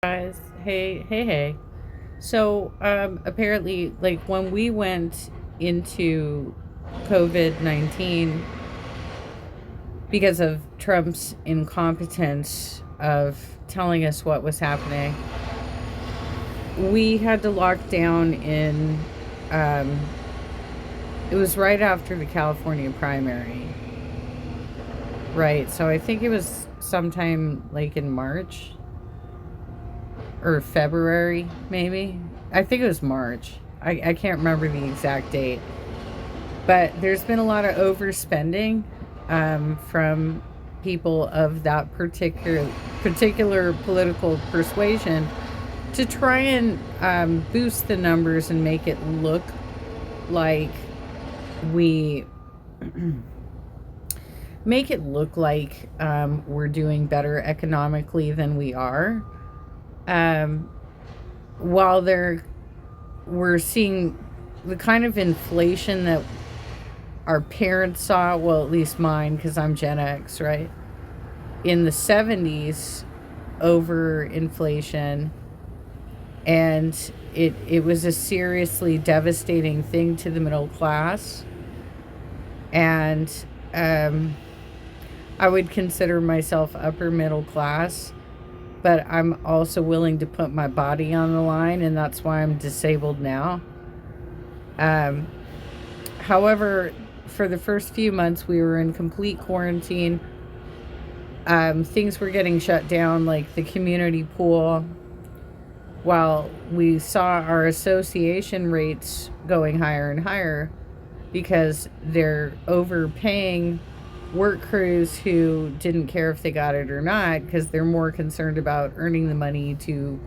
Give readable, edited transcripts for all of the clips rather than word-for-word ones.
Guys, hey. So, apparently, like when we went into COVID-19 because of Trump's incompetence of telling us what was happening, we had to lock down um, it was right after the California primary, right? So I think it was sometime like in March or February, maybe. I think it was March. I can't remember the exact date. But there's been a lot of overspending from people of that particular political persuasion to try and boost the numbers and make it look like we we're doing better economically than we are. Um, while we're seeing the kind of inflation that our parents saw, well, at least mine, because I'm Gen X, right? In the 70s, over inflation, and it was a seriously devastating thing to the middle class. And I would consider myself upper middle class, but I'm also willing to put my body on the line, and that's why I'm disabled now. Um, However, for the first few months, we were in complete quarantine. Things were getting shut down, like the community pool, while we saw our association rates going higher and higher because they're overpaying work crews who didn't care if they got it or not because they're more concerned about earning the money to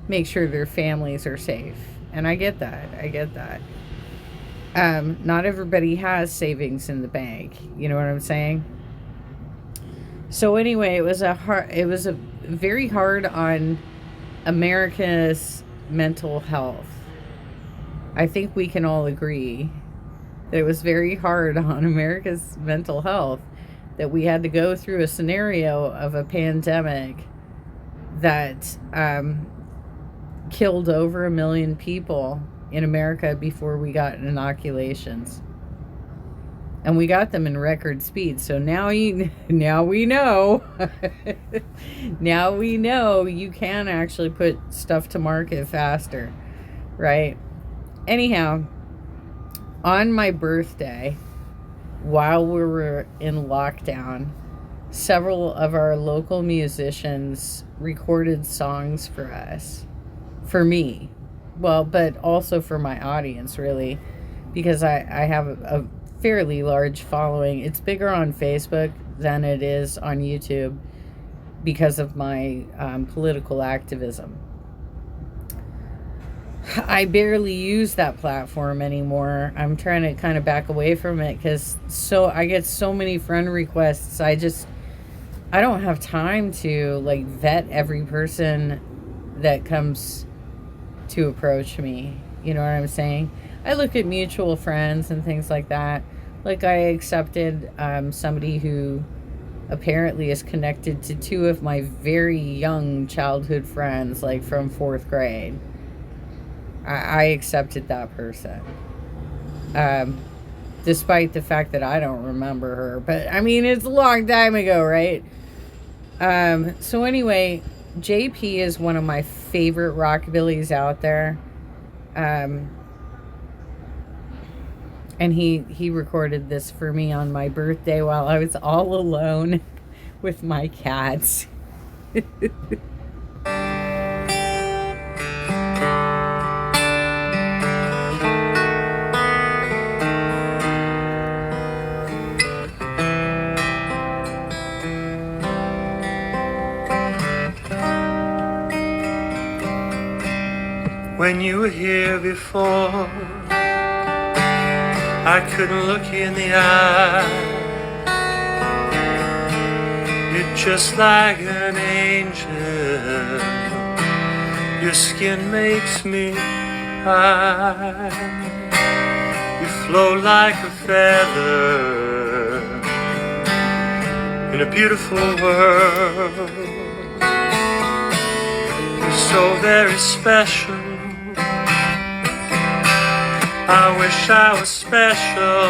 make sure their families are safe. And I get that. Not everybody has savings in the bank. You know what I'm saying? So anyway, it was a very hard on America's mental health. I think we can all agree that it was very hard on America's mental health that we had to go through a scenario of a pandemic that killed over 1 million people in America before we got inoculations. And we got them in record speed. So now we know. Now we know you can actually put stuff to market faster, right? Anyhow, on my birthday, while we were in lockdown, several of our local musicians recorded songs for us, for me. Well, but also for my audience, really, because I have a fairly large following. It's bigger on Facebook than it is on YouTube because of my political activism. I barely use that platform anymore. I'm trying to kind of back away from it because I get so many friend requests. I don't have time to like vet every person that comes to approach me. You know what I'm saying? I look at mutual friends and things like that. Like I accepted somebody who apparently is connected to two of my very young childhood friends, like from 4th grade. I accepted that person. Despite the fact that I don't remember her. But, I mean, it's a long time ago, right? So anyway, JP is one of my favorite rockabillys out there. And he recorded this for me on my birthday while I was all alone with my cats. When you were here before, I couldn't look you in the eye. You're just like an angel. Your skin makes me high. You float like a feather in a beautiful world. You're so very special. I wish I was special,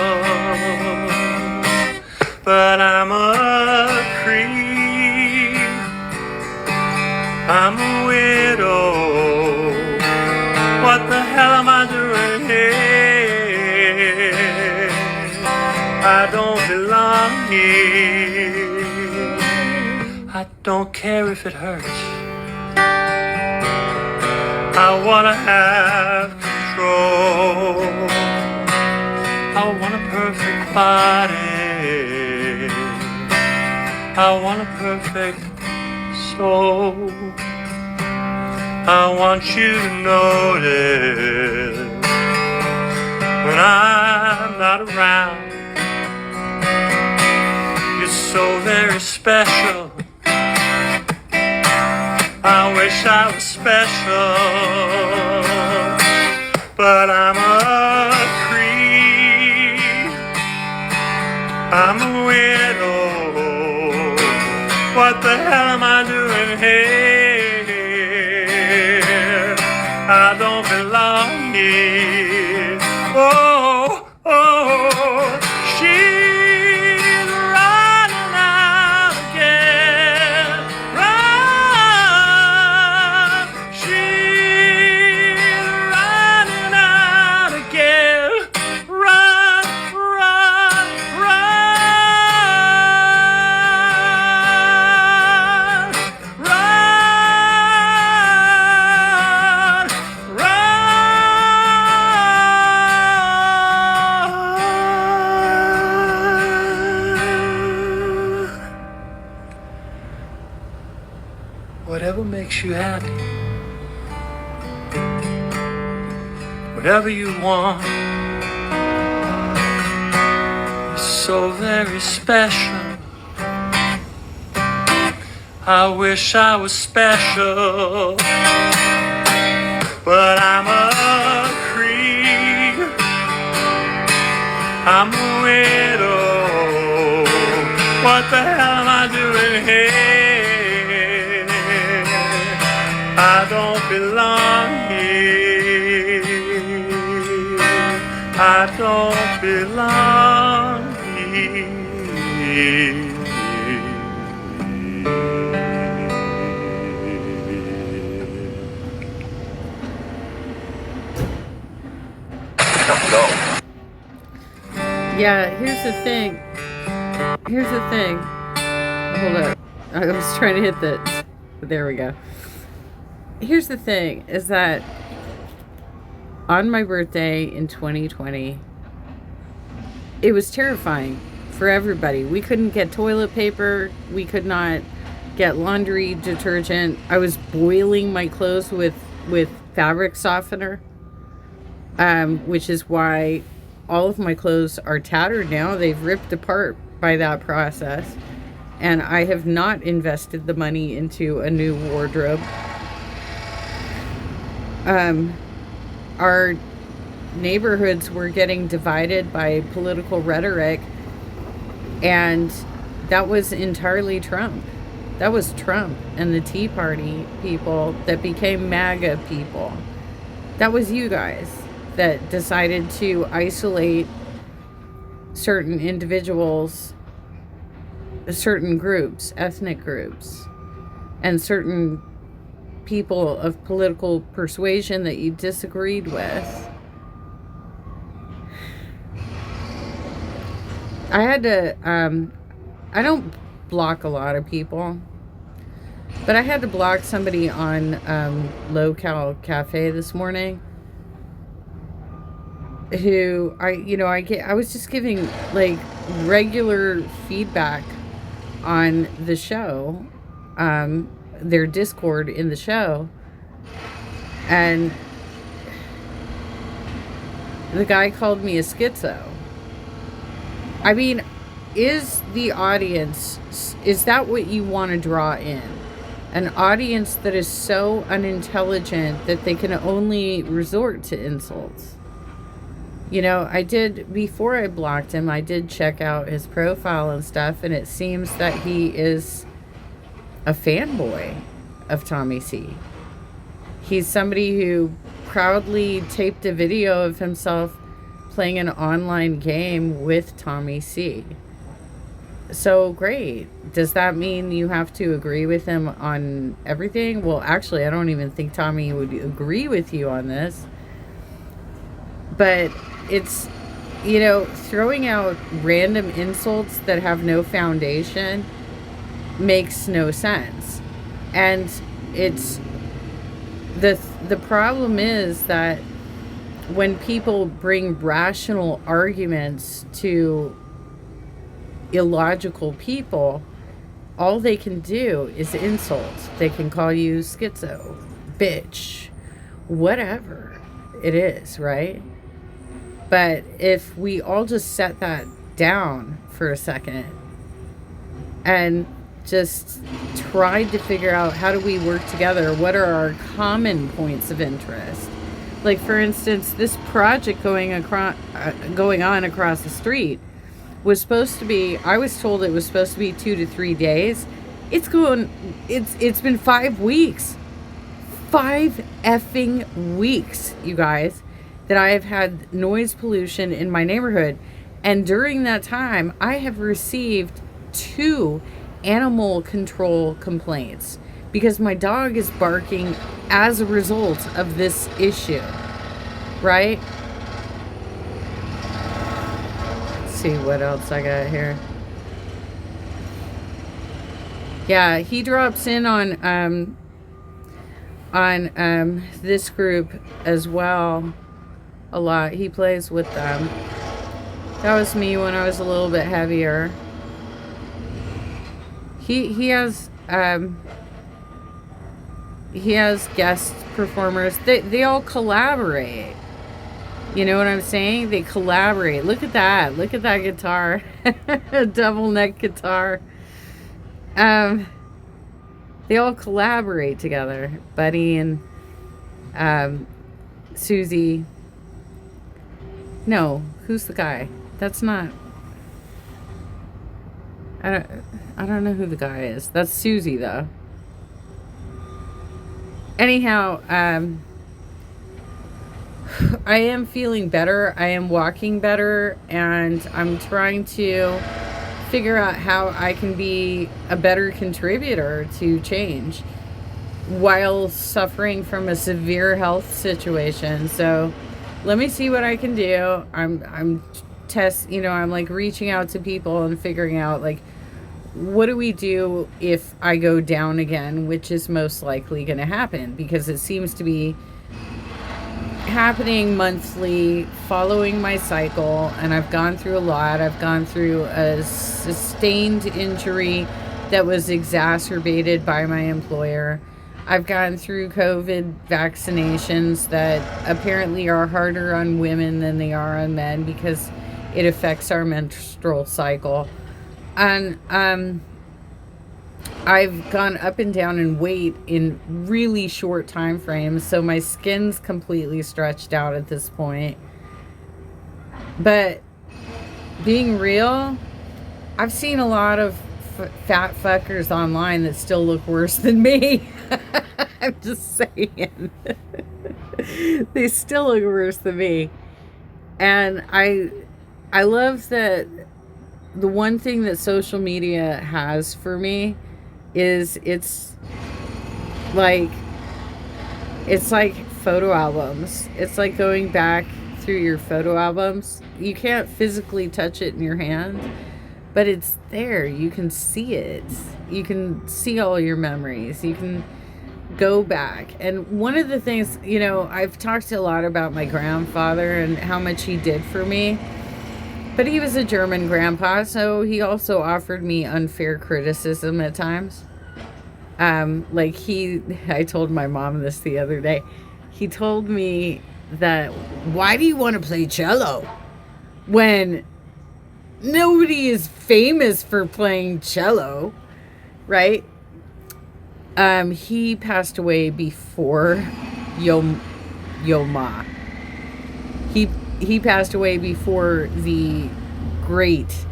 but I'm a creep. I'm a widow. What the hell am I doing here? I don't belong here. I don't care if it hurts. I wanna have control. I want a perfect body. I want a perfect soul. I want you to notice when I'm not around. You're so very special. I wish I was special, but I'm a creep. I'm a widow. What the hell am I doing here? I don't belong here. Oh, oh, she's running out again. Run, she's running out again. Run, run, run, run, run. Whatever makes you happy, whatever you want, is so very special. I wish I was special, but I'm a creep. I'm a widow. What the hell am I doing here? I don't belong here. I don't belong here. Yeah, here's the thing. Hold up. I was trying to hit the... There we go. Here's the thing, is that on my birthday in 2020, it was terrifying for everybody. We couldn't get toilet paper. We could not get laundry detergent. I was boiling my clothes with fabric softener, which is why all of my clothes are tattered now. They've ripped apart by that process. And I have not invested the money into a new wardrobe. Our neighborhoods were getting divided by political rhetoric, and that was entirely Trump. That was Trump and the Tea Party people that became MAGA people. That was you guys that decided to isolate certain individuals, certain groups, ethnic groups, and certain people of political persuasion that you disagreed with. I had to, I don't block a lot of people, but I had to block somebody on Low Cal Cafe this morning who I was just giving like regular feedback on the show, their Discord in the show, and the guy called me a schizo. I mean, is the audience, is that what you want to draw in? An audience that is so unintelligent that they can only resort to insults. You know, before I blocked him, I did check out his profile and stuff, and it seems that he is a fanboy of Tommy C. He's somebody who proudly taped a video of himself playing an online game with Tommy C. So great. Does that mean you have to agree with him on everything? Well, actually, I don't even think Tommy would agree with you on this. But it's, throwing out random insults that have no foundation makes no sense. And it's the problem is that when people bring rational arguments to illogical people, all they can do is insult. They can call you schizo, bitch, whatever it is, right? But if we all just set that down for a second and just tried to figure out how do we work together, what are our common points of interest? Like, for instance, this project going on across the street was supposed to be, I was told it was supposed to be 2 to 3 days. It's been 5 weeks. 5 effing weeks, you guys, that I have had noise pollution in my neighborhood. And during that time, I have received 2 animal control complaints because my dog is barking as a result of this issue, right? Let's see what else I got here. Yeah, he drops in on this group as well a lot. He plays with them. That was me when I was a little bit heavier. He has guest performers. They all collaborate. You know what I'm saying? They collaborate. Look at that. Look at that guitar. A double neck guitar. They all collaborate together. Buddy and Susie. No, who's the guy? That's not. I don't know who the guy is. That's Susie though. Anyhow, I am feeling better. I am walking better, and I'm trying to figure out how I can be a better contributor to change while suffering from a severe health situation. So let me see what I can do. I'm like reaching out to people and figuring out, like, what do we do if I go down again, which is most likely going to happen because it seems to be happening monthly, following my cycle, and I've gone through a lot. I've gone through a sustained injury that was exacerbated by my employer. I've gone through COVID vaccinations that apparently are harder on women than they are on men because it affects our menstrual cycle. And I've gone up and down in weight in really short time frames, so my skin's completely stretched out at this point. But being real, I've seen a lot of fat fuckers online that still look worse than me. I'm just saying. They still look worse than me. And I love that the one thing that social media has for me is it's like photo albums. It's like going back through your photo albums. You can't physically touch it in your hand, but it's there. You can see it. You can see all your memories. You can go back. And one of the things, I've talked a lot about my grandfather and how much he did for me. But he was a German grandpa, so he also offered me unfair criticism at times. I told my mom this the other day. He told me that, why do you want to play cello when nobody is famous for playing cello, right? He passed away before Yo Ma. He passed away before the great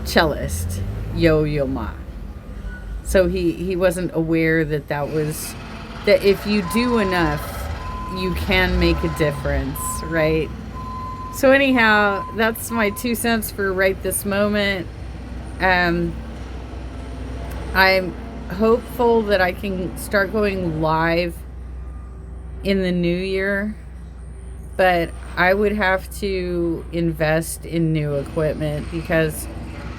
cellist Yo Ma. So he wasn't aware that was that if you do enough, you can make a difference, right? So anyhow, that's my 2 cents for right this moment. I'm hopeful that I can start going live in the new year, but I would have to invest in new equipment because,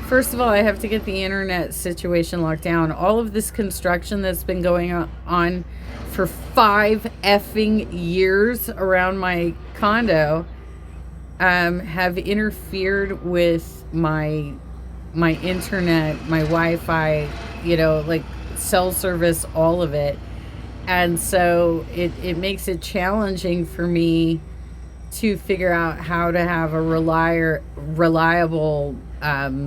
first of all, I have to get the internet situation locked down. All of this construction that's been going on for 5 effing years around my condo have interfered with my internet, my Wi-Fi, like cell service, all of it. And so it makes it challenging for me to figure out how to have a reliable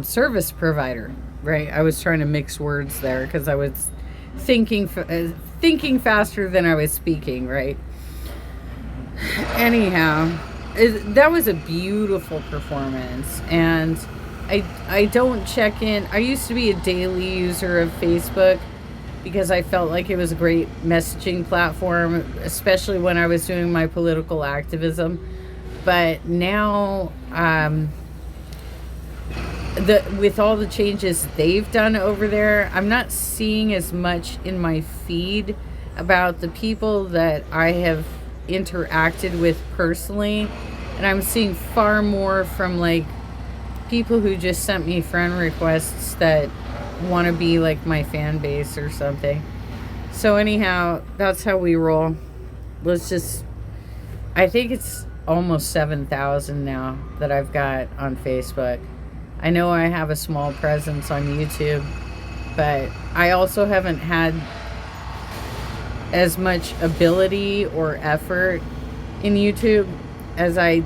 service provider, right? I was trying to mix words there because I was thinking faster than I was speaking, right? Anyhow, that was a beautiful performance, and I don't check in. I used to be a daily user of Facebook because I felt like it was a great messaging platform, especially when I was doing my political activism. But now, with all the changes they've done over there, I'm not seeing as much in my feed about the people that I have interacted with personally, and I'm seeing far more from like people who just sent me friend requests that want to be like my fan base or something. So anyhow, that's how we roll. I think it's almost 7,000 now that I've got on Facebook. I know I have a small presence on YouTube, but I also haven't had as much ability or effort in YouTube as I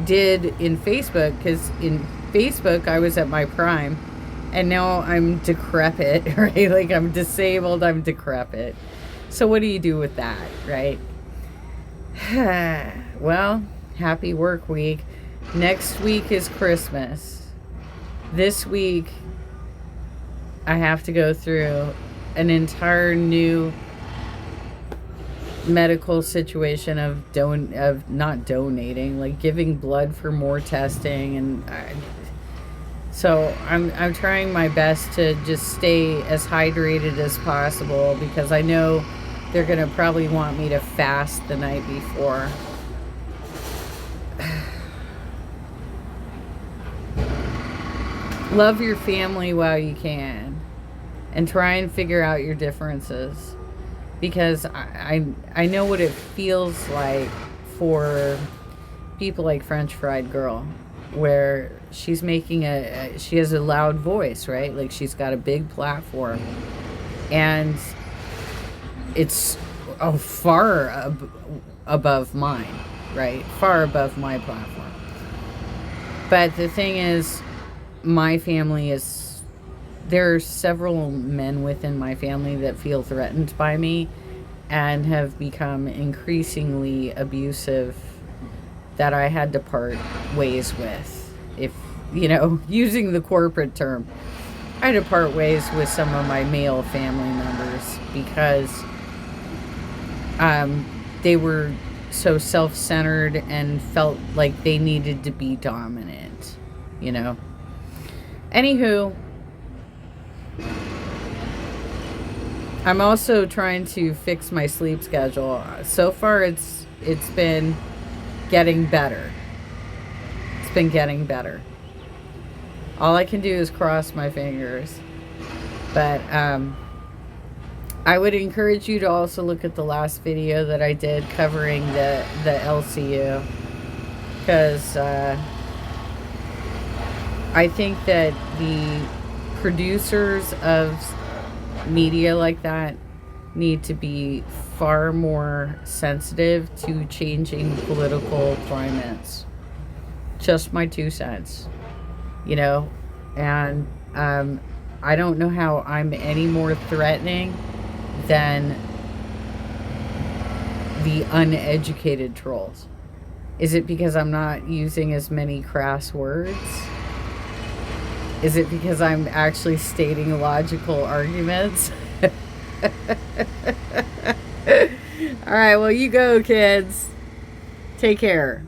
did in Facebook, because in Facebook I was at my prime, and now I'm decrepit, right? Like, I'm disabled, I'm decrepit. So what do you do with that, right? Well, happy work week. Next week is Christmas. This week I have to go through an entire new medical situation of not donating, like giving blood for more testing, and so I'm trying my best to just stay as hydrated as possible, because I know they're gonna probably want me to fast the night before. Love your family while you can, and try and figure out your differences, because I know what it feels like for people like French Fried Girl, where she's making she has a loud voice, right? Like, she's got a big platform, and it's far above mine, right? Far above my platform. But the thing is, my family there are several men within my family that feel threatened by me and have become increasingly abusive, that I had to part ways with. If, using the corporate term, I had to part ways with some of my male family members because they were so self-centered and felt like they needed to be dominant, Anywho, I'm also trying to fix my sleep schedule. So far, it's been getting better. It's been getting better. All I can do is cross my fingers. But I would encourage you to also look at the last video that I did covering the LCU, because I think that the producers of media like that need to be far more sensitive to changing political climates. Just my 2 cents, and I don't know how I'm any more threatening than the uneducated trolls. Is it because I'm not using as many crass words? Is it because I'm actually stating logical arguments? All right, well, you go, kids. Take care.